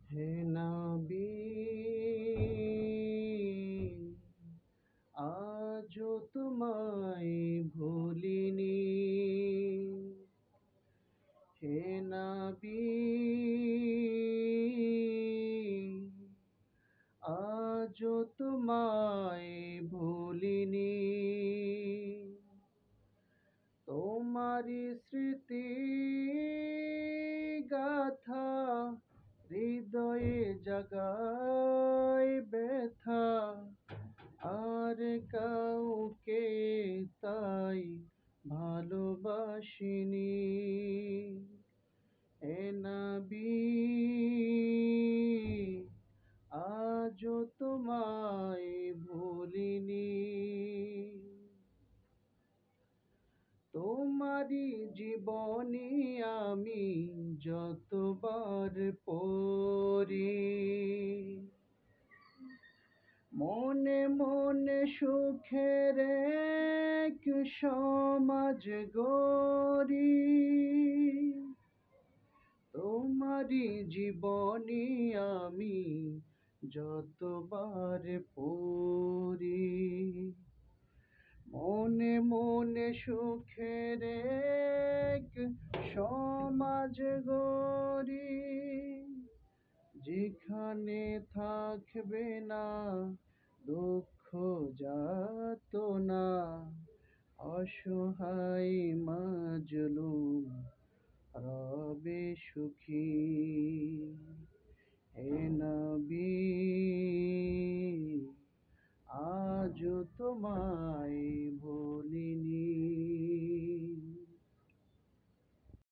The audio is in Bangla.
হে নবী, আজও তোমায় ভুলিনি। হে নবী, আজও তোমায় ভুলিনি। তোমারি স্মৃতি গাথা হৃদয়ে জাগায় ব্যথা, আর কাউকে তাই ভালোবাসিনি। এ নবী, আজও তোমায় ভুলিনি। তোমারি জীবনী আমি যতবার পড়ি, মনে মনে সুখের এক সমাজ গড়ি। তোমারি জীবনী আমি যতবার পড়ি, মনে মনে সুখের এক সমাজ গড়ি। যেখানে থাকবে না দুঃখ যাতনা, অসহায় মাজলুম রবে সুখী। হে নবী, আজও তোমায়